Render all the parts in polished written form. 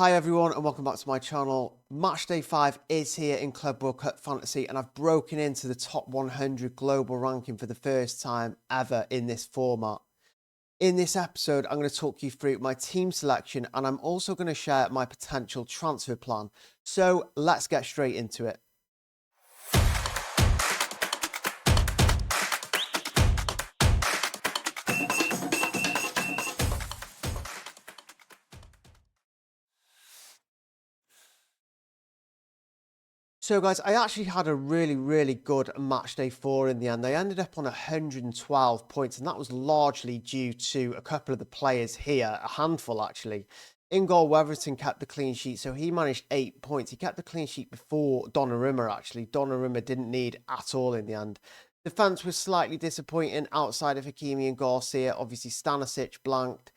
Hi everyone and welcome back to my channel. Matchday 5 is here in Club World Cup Fantasy and I've broken into the top 100 global ranking for the first time ever in this format. In this episode, I'm going to talk you through my team selection and I'm also going to share my potential transfer plan. So let's get straight into it. So guys, I actually had a really good match day 4 in the end. I ended up on 112 points and that was largely due to a couple of the players here, a handful actually. In goal, Weatherton kept the clean sheet, so he managed 8 points. He kept the clean sheet before Donnarumma actually. Donnarumma didn't need at all in the end. Defence was slightly disappointing outside of Hakimi and Garcia. Obviously Stanisic blanked.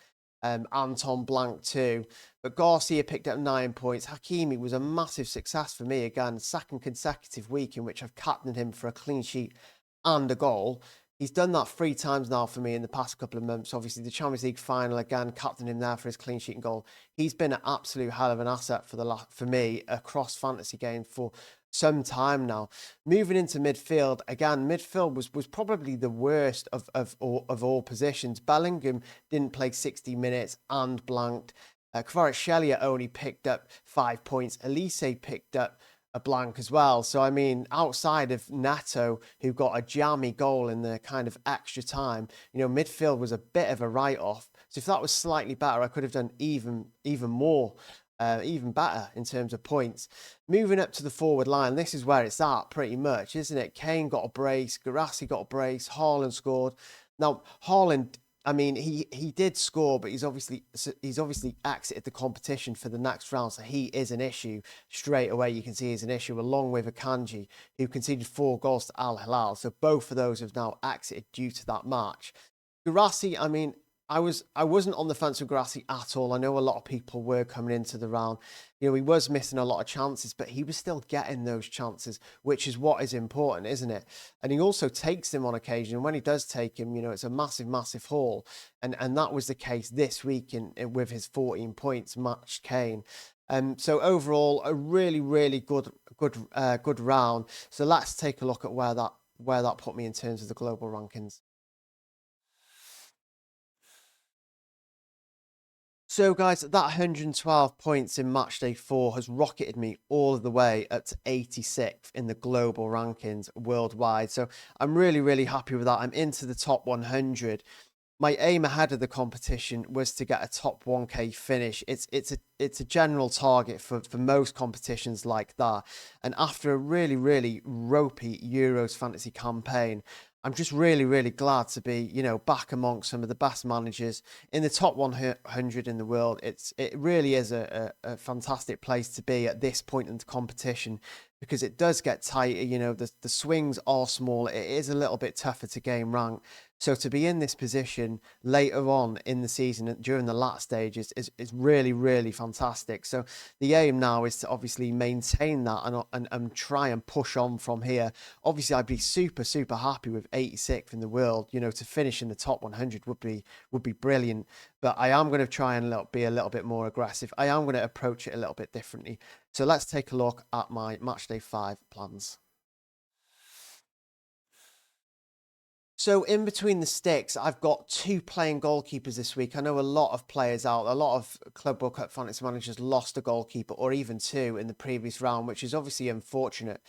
Anton blanked too. But Garcia picked up 9 points. Hakimi was a massive success for me again. Second consecutive week in which I've captained him for a clean sheet and a goal. He's done that 3 times now for me in the past couple of months. Obviously, the Champions League final again, captained him there for his clean sheet and goal. He's been an absolute hell of an asset for me across fantasy games for some time now. Moving into midfield, again, midfield was probably the worst of all positions. Bellingham didn't play 60 minutes and blanked. Kvaratskhelia only picked up 5 points. Elise picked up a blank as well. So, I mean, outside of Neto, who got a jammy goal in the kind of extra time, midfield was a bit of a write-off. So if that was slightly better, I could have done even more, even better in terms of points. Moving up to the forward line, this is where it's at pretty much, isn't it? Kane got a brace, Guirassy got a brace, Harland scored. Now, Harland, I mean, he did score, but he's obviously exited the competition for the next round, so he is an issue straight away. You can see he's an issue along with Akanji, who conceded 4 goals to Al Hilal. So both of those have now exited due to that match. Guirassy, I mean, I wasn't on the fence with Guirassy at all. I know a lot of people were coming into the round. He was missing a lot of chances, but he was still getting those chances, which is what is important, isn't it? And he also takes them on occasion. And when he does take him, it's a massive haul. And that was the case this week with his 14 points matched Kane. So overall, a really good round. So let's take a look at where that put me in terms of the global rankings. So guys, that 112 points in matchday 4 has rocketed me all the way up to 86th in the global rankings worldwide. So I'm really happy with that. I'm into the top 100. My aim ahead of the competition was to get a top 1k finish. It's a general target for most competitions like that. And after a really ropey Euros fantasy campaign, I'm just really glad to be, back amongst some of the best managers in the top 100 in the world. It really is a fantastic place to be at this point in the competition because it does get tighter. The swings are small. It is a little bit tougher to gain rank. So to be in this position later on in the season during the lat stages is really fantastic. So the aim now is to obviously maintain that and try and push on from here. Obviously, I'd be super happy with 86th in the world. To finish in the top 100 would be brilliant. But I am going to try and be a little bit more aggressive. I am going to approach it a little bit differently. So let's take a look at my matchday 5 plans. So in between the sticks, I've got 2 playing goalkeepers this week. I know a lot of players out, a lot of Club World Cup fantasy managers lost a goalkeeper or even 2 in the previous round, which is obviously unfortunate.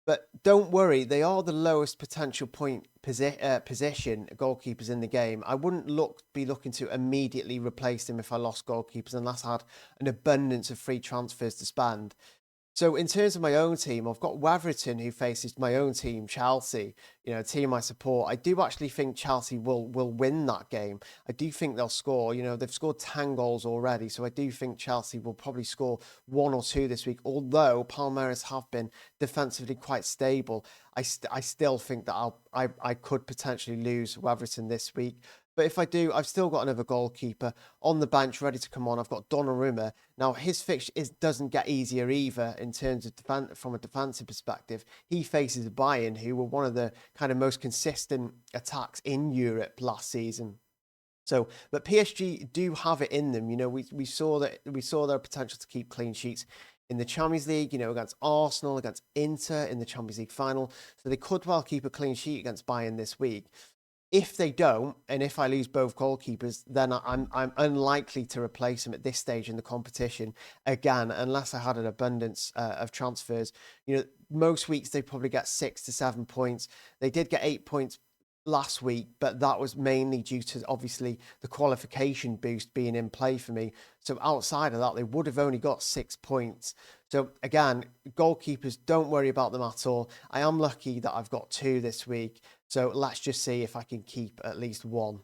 But don't worry, they are the lowest potential point position goalkeepers in the game. I wouldn't be looking to immediately replace them if I lost goalkeepers unless I had an abundance of free transfers to spend. So in terms of my own team, I've got Weatherton who faces my own team, Chelsea, a team I support. I do actually think Chelsea will win that game. I do think they'll score. They've scored 10 goals already, so I do think Chelsea will probably score 1 or 2 this week. Although Palmeiras have been defensively quite stable, I still think that I could potentially lose Weatherton this week. But if I do, I've still got another goalkeeper on the bench ready to come on. I've got Donnarumma. Now, his fixture doesn't get easier either in terms of from a defensive perspective. He faces Bayern, who were one of the kind of most consistent attacks in Europe last season. So, but PSG do have it in them. We saw their potential to keep clean sheets in the Champions League, against Arsenal, against Inter in the Champions League final. So they could well keep a clean sheet against Bayern this week. If they don't, and if I lose both goalkeepers, then I'm unlikely to replace them at this stage in the competition again, unless I had an abundance of transfers. Most weeks they probably get 6 to 7 points. They did get 8 points last week, but that was mainly due to obviously the qualification boost being in play for me. So outside of that, they would have only got 6 points. So again, goalkeepers, don't worry about them at all. I am lucky that I've got 2 this week. So let's just see if I can keep at least 1.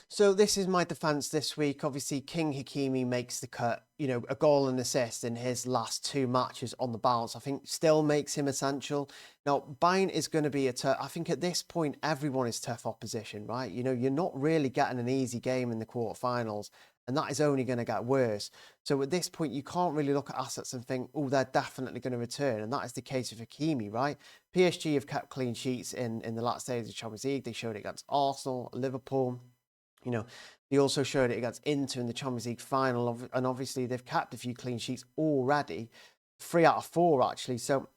So this is my defence this week. Obviously, King Hakimi makes the cut. A goal and assist in his last 2 matches on the bounce, I think still makes him essential. Now, Bayern is going to be I think at this point, everyone is tough opposition, right? You're not really getting an easy game in the quarterfinals, and that is only going to get worse. So at this point, you can't really look at assets and think, oh, they're definitely going to return. And that is the case with Hakimi, right? PSG have kept clean sheets in the last days of the Champions League. They showed it against Arsenal, Liverpool. They also showed it against Inter in the Champions League final, and obviously they've capped a few clean sheets already, 3 out of 4 actually. So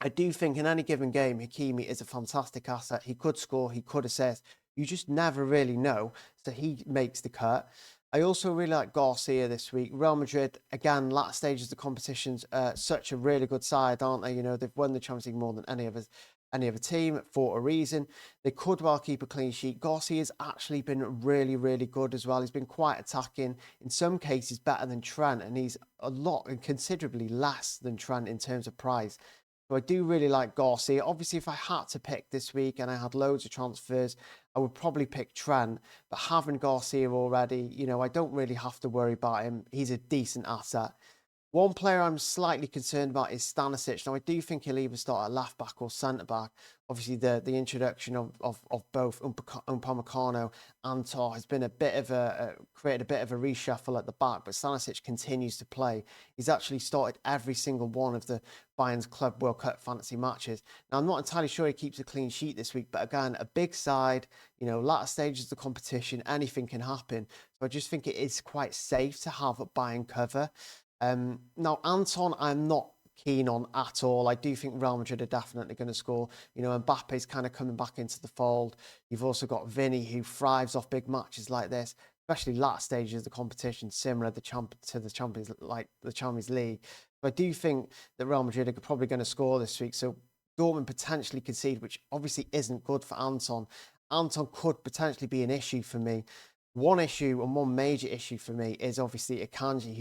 I do think in any given game, Hakimi is a fantastic asset. He could score, he could assist. You just never really know. So he makes the cut. I also really like Garcia this week. Real Madrid, again, last stages of the competition's such a really good side, aren't they? They've won the Champions League more than any other team for a reason. They could well keep a clean sheet. Garcia's actually been really, really good as well. He's been quite attacking. In some cases, better than Trent, and he's a lot and considerably less than Trent in terms of price. So I do really like Garcia. Obviously, if I had to pick this week and I had loads of transfers, I would probably pick Trent. But having Garcia already, I don't really have to worry about him. He's a decent asset. One player I'm slightly concerned about is Stanisic. Now, I do think he'll either start at left back or centre back. Obviously, the introduction of both Upamecano and Tar has been created a bit of a reshuffle at the back, but Stanisic continues to play. He's actually started every single one of the Bayern's Club World Cup fantasy matches. Now, I'm not entirely sure he keeps a clean sheet this week, but again, a big side, latter stages of the competition, anything can happen. So I just think it is quite safe to have a Bayern cover. Now, Anton, I'm not keen on at all. I do think Real Madrid are definitely going to score. Mbappe's kind of coming back into the fold. You've also got Vinny, who thrives off big matches like this, especially last stages of the competition, similar to the Champions League. But I do think that Real Madrid are probably going to score this week. So Dortmund potentially concede, which obviously isn't good for Anton. Anton could potentially be an issue for me. One issue and one major issue for me is obviously Akanji,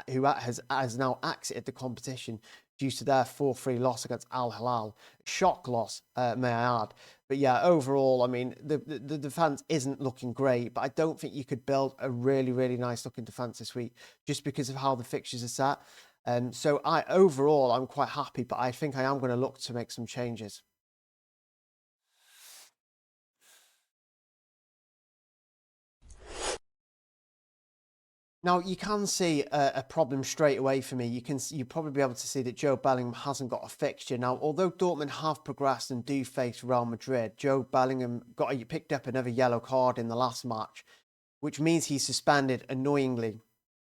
who has now exited the competition due to their 4-3 loss against Al Hilal. Shock loss, may I add. But yeah, overall, I mean, the defence isn't looking great, but I don't think you could build a really, really nice looking defence this week just because of how the fixtures are set. So overall, I'm quite happy, but I think I am going to look to make some changes. Now, you can see a problem straight away for me. You probably be able to see that Joe Bellingham hasn't got a fixture. Now, although Dortmund have progressed and do face Real Madrid, Joe Bellingham picked up another yellow card in the last match, which means he's suspended annoyingly.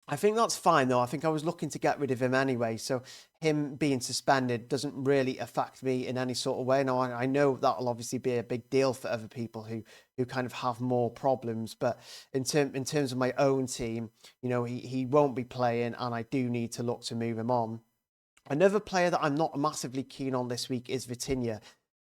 I think that's fine, though. I think I was looking to get rid of him anyway, so him being suspended doesn't really affect me in any sort of way. Now, I know that'll obviously be a big deal for other people who kind of have more problems, but in terms of my own team, he won't be playing, and I do need to look to move him on. Another player that I'm not massively keen on this week is Vitinha.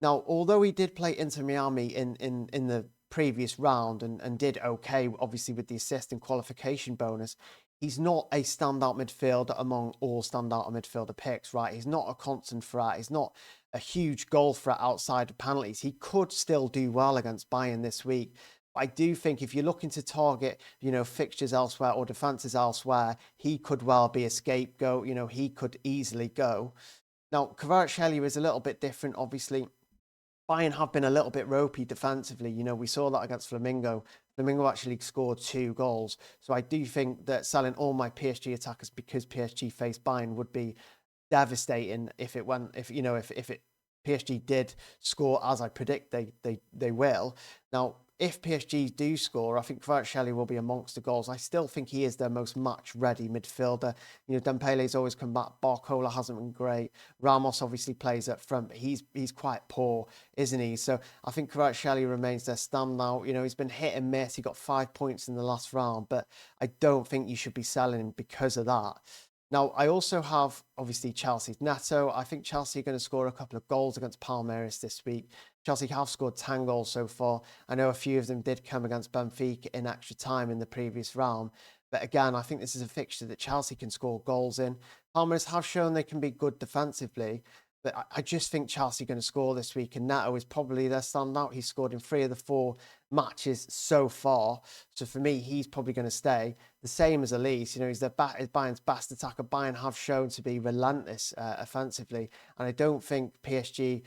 Now, although he did play Inter Miami in the previous round and did okay, obviously with the assist and qualification bonus, he's not a standout midfielder among all standout midfielder picks, right? He's not a constant threat. He's not a huge goal threat outside of penalties. He could still do well against Bayern this week. But I do think if you're looking to target, fixtures elsewhere or defences elsewhere, he could well be a scapegoat. He could easily go. Now, Kvaratskhelia is a little bit different, obviously. Bayern have been a little bit ropey defensively. We saw that against Flamengo. Flamengo actually scored 2 goals. So I do think that selling all my PSG attackers because PSG faced Bayern would be devastating if it PSG did score as I predict they will. Now, if PSG do score, I think Kvaratskhelia will be amongst the goals. I still think he is their most match-ready midfielder. You know, Dembele's always come back. Barcola hasn't been great. Ramos obviously plays up front, but he's quite poor, isn't he? So I think Kvaratskhelia remains their standout. You know, he's been hit and miss. He got 5 points in the last round, but I don't think you should be selling him because of that. Now, I also have, obviously, Chelsea's Neto. I think Chelsea are going to score a couple of goals against Palmeiras this week. Chelsea have scored 10 goals so far. I know a few of them did come against Benfica in extra time in the previous round. But again, I think this is a fixture that Chelsea can score goals in. Palmeiras have shown they can be good defensively. But I just think Chelsea are going to score this week, and Neto is probably their standout. He's scored in 3 of the 4 matches so far. So for me, he's probably going to stay. The same as Elise. You know, he's Bayern's best attacker. Bayern have shown to be relentless offensively, and I don't think PSG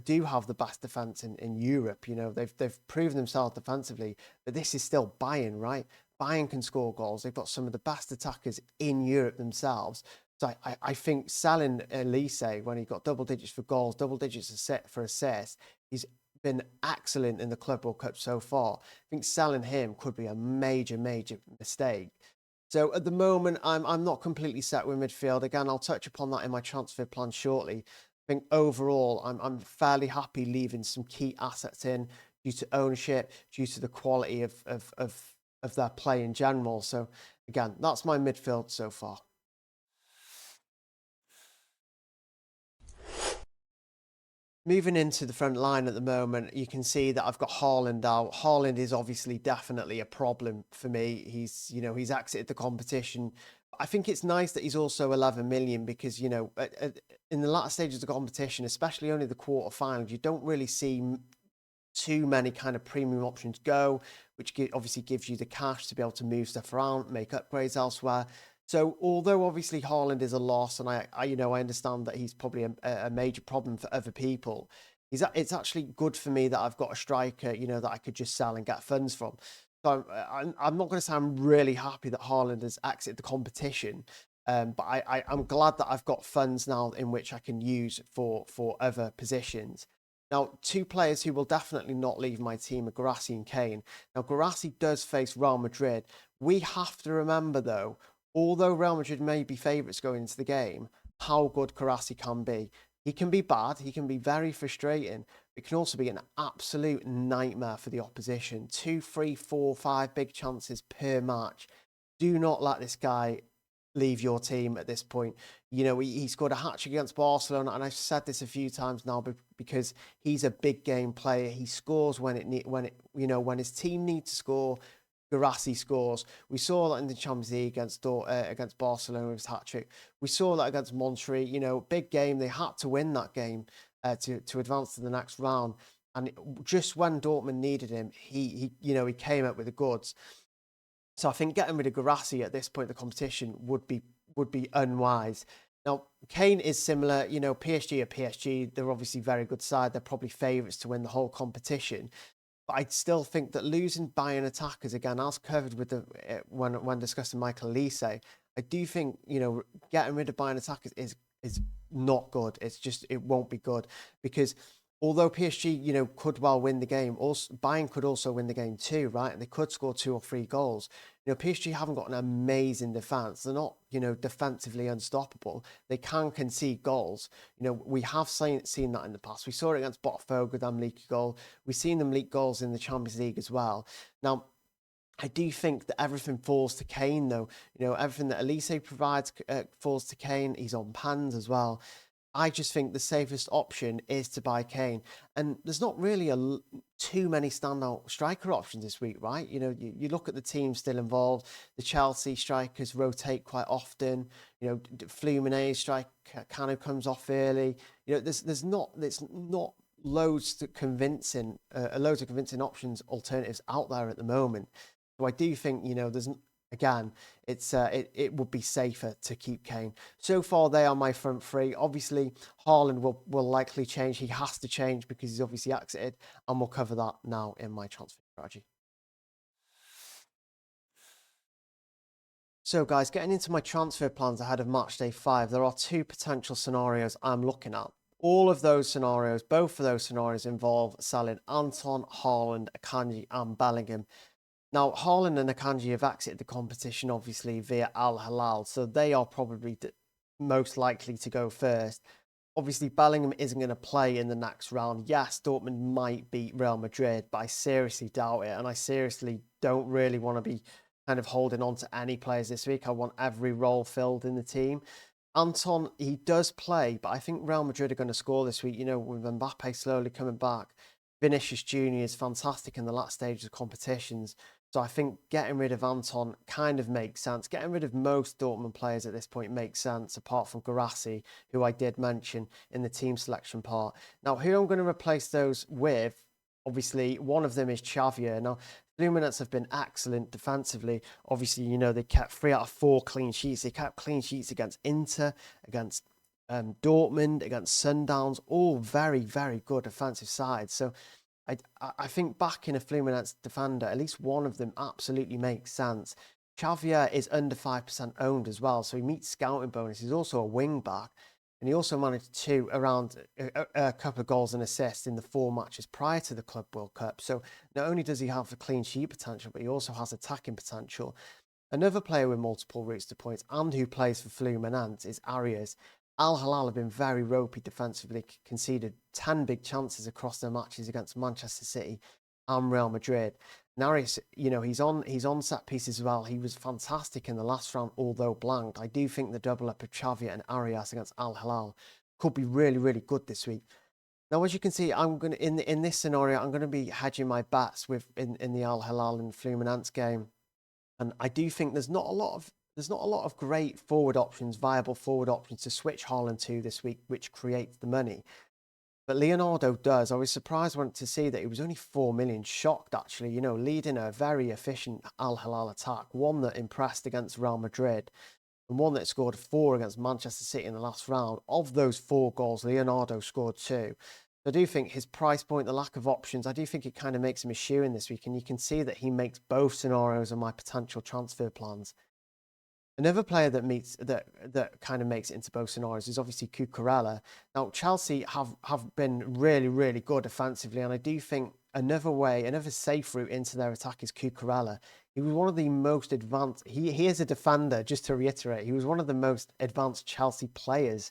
do have the best defense in Europe. You know, they've proven themselves defensively, but this is still Bayern, right? Bayern can score goals. They've got some of the best attackers in Europe themselves. So I think selling Elise when he got double digits for goals, double digits for assists, he's been excellent in the Club World Cup so far. I think selling him could be a major mistake. So at the moment, I'm not completely set with midfield. Again, I'll touch upon that in my transfer plan shortly. I think overall, I'm fairly happy leaving some key assets in due to ownership, due to the quality of their play in general. So again, that's my midfield so far. Moving into the front line at the moment, you can see that I've got Harland out. Harland is obviously definitely a problem for me. He's exited the competition. I think it's nice that he's also 11 million because, you know, in the latter stages of the competition, especially only the quarterfinals, you don't really see too many kind of premium options go, which obviously gives you the cash to be able to move stuff around, make upgrades elsewhere. So although obviously Harland is a loss, and I understand that he's probably a major problem for other people, it's actually good for me that I've got a striker, you know, that I could just sell and get funds from. So I'm not going to say I'm really happy that Harland has exited the competition, but I'm glad that I've got funds now in which I can use for other positions. Now, 2 players who will definitely not leave my team are Guirassy and Kane. Now, Guirassy does face Real Madrid. We have to remember, though, although Real Madrid may be favourites going into the game, how good Guirassy can be. He can be bad, he can be very frustrating, but it can also be an absolute nightmare for the opposition. 2, 3, 4, 5 big chances per match. Do not let this guy leave your team at this point. You know, he scored a hat-trick against Barcelona, and I've said this a few times now because he's a big game player. He scores when his team needs to score. Guirassy scores. We saw that in the Champions League against Barcelona with his hat-trick. We saw that against Monterrey. You know, big game. They had to win that game to advance to the next round. And just when Dortmund needed him, he came up with the goods. So I think getting rid of Guirassy at this point in the competition would be unwise. Now, Kane is similar. You know, PSG are PSG. They're obviously a very good side. They're probably favourites to win the whole competition. But I still think that losing Bayern attackers, again, as covered with when discussing Michael Elise, I do think, you know, getting rid of Bayern attackers is not good. It's just, it won't be good because although PSG, you know, could well win the game, also Bayern could also win the game too, right? And they could score 2 or 3 goals. You know, PSG haven't got an amazing defense. They're not, you know, defensively unstoppable. They can concede goals. You know, we have seen that in the past. We saw it against Botafogo, them leak a goal. We've seen them leak goals in the Champions League as well. Now, I do think that everything falls to Kane, though. You know, everything that Elise provides falls to Kane. He's on pans as well. I just think the safest option is to buy Kane. And there's not really too many standout striker options this week, right? You know, you look at the teams still involved. The Chelsea strikers rotate quite often. You know, Fluminense striker kind of comes off early. You know, there's not loads of convincing options, alternatives out there at the moment. So I do think, you know, again, it would be safer to keep Kane. So far, they are my front 3. Obviously, Harland will likely change. He has to change because he's obviously exited, and we'll cover that now in my transfer strategy. So, guys, getting into my transfer plans ahead of Matchday 5, there are 2 potential scenarios I'm looking at. All of those scenarios, both of those scenarios involve selling Anton, Haaland, Akanji and Bellingham. Now, Harland and Akanji have exited the competition, obviously, via Al Hilal, so they are probably most likely to go first. Obviously, Bellingham isn't going to play in the next round. Yes, Dortmund might beat Real Madrid, but I seriously doubt it, and I seriously don't really want to be kind of holding on to any players this week. I want every role filled in the team. Anton, he does play, but I think Real Madrid are going to score this week, you know, with Mbappe slowly coming back. Vinicius Jr. is fantastic in the last stages of competitions. So I think getting rid of Anton kind of makes sense. Getting rid of most Dortmund players at this point makes sense, apart from Guirassy, who I did mention in the team selection part. Now, who I'm going to replace those with, obviously, one of them is Xavier. Now, Fluminense have been excellent defensively. Obviously, you know, they kept 3 out of 4 clean sheets. They kept clean sheets against Inter, against Dortmund, against Sundowns, all very, very good defensive sides. So I think backing a Fluminense defender, at least one of them absolutely makes sense. Xavier is under 5% owned as well, so he meets scouting bonus. He's also a wing back, and he also managed around a couple of goals and assists in the 4 matches prior to the Club World Cup. So not only does he have the clean sheet potential, but he also has attacking potential. Another player with multiple routes to points and who plays for Fluminense is Arias. Al Hilal have been very ropey defensively, conceded 10 big chances across their matches against Manchester City and Real Madrid. Arias, you know, he's on set pieces as well. He was fantastic in the last round, although blanked. I do think the double up of Xavier and Arias against Al Hilal could be really, really good this week. Now, as you can see, I'm going to in this scenario, I'm going to be hedging my bets with in the Al Hilal and Fluminense game, and I do think there's not a lot of great forward options, viable forward options to switch Harland to this week, which creates the money. But Leonardo does. I was surprised to see that he was only 4 million. Shocked, actually, you know, leading a very efficient Al Hilal attack, one that impressed against Real Madrid, and one that scored 4 against Manchester City in the last round. Of those 4 goals, Leonardo scored 2. I do think his price point, the lack of options, I do think it kind of makes him a shoe-in this week, and you can see that he makes both scenarios of my potential transfer plans. Another player that kind of makes it into both scenarios is obviously Cucurella. Now, Chelsea have been really, really good defensively, and I do think another safe route into their attack is Cucurella. He was one of the most advanced, he is a defender, just to reiterate, he was one of the most advanced Chelsea players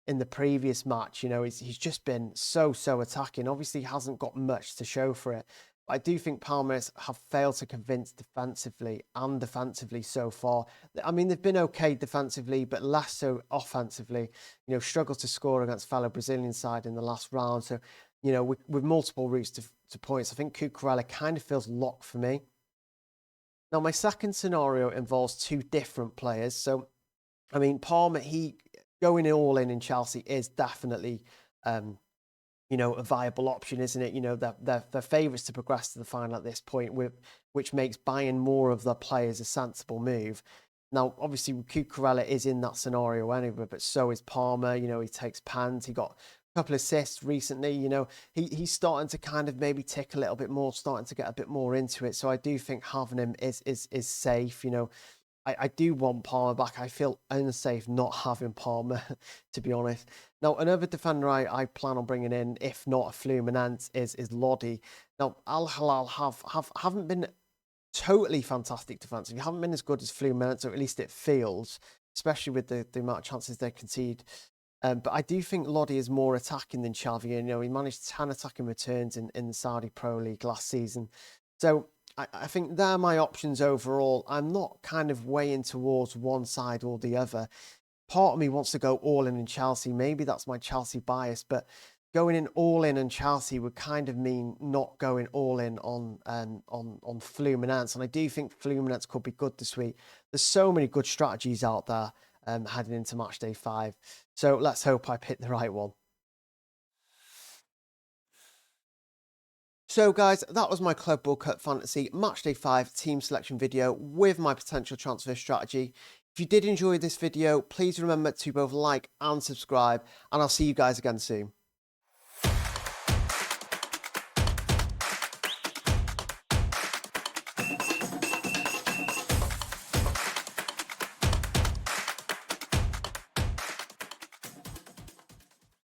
in the previous match. You know, he's just been so attacking. Obviously, he hasn't got much to show for it. I do think Palmeiras have failed to convince defensively and defensively so far. I mean, they've been okay defensively, but less so offensively. You know, struggled to score against fellow Brazilian side in the last round. So, you know, with multiple routes to points, I think Cucurella kind of feels locked for me. Now, my second scenario involves 2 different players. So, I mean, Palmer, he going all in Chelsea is definitely you know, a viable option, isn't it? You know, they're favourites to progress to the final at this point, which makes buying more of the players a sensible move. Now, obviously, Cucurella is in that scenario anyway, but so is Palmer. You know, he takes pans. He got a couple of assists recently. You know, he's starting to kind of maybe tick a little bit more, starting to get a bit more into it. So I do think having him is safe. You know, I do want Palmer back. I feel unsafe not having Palmer, to be honest. Now, another defender I plan on bringing in, if not a Fluminense, is Lodi. Now, Al Hilal haven't been totally fantastic defensively. Haven't been as good as Fluminense, or at least it feels, especially with the amount of chances they concede. But I do think Lodi is more attacking than Xavier. You know, he managed 10 attacking returns in the Saudi Pro League last season. So I think they're my options overall. I'm not kind of weighing towards one side or the other. Part of me wants to go all in Chelsea. Maybe that's my Chelsea bias, but going in all in Chelsea would kind of mean not going all in on Fluminense. And I do think Fluminense could be good this week. There's so many good strategies out there heading into Matchday 5. So let's hope I pick the right one. So guys, that was my Club World Cup Fantasy Matchday 5 team selection video with my potential transfer strategy. If you did enjoy this video, please remember to both like and subscribe, and I'll see you guys again soon.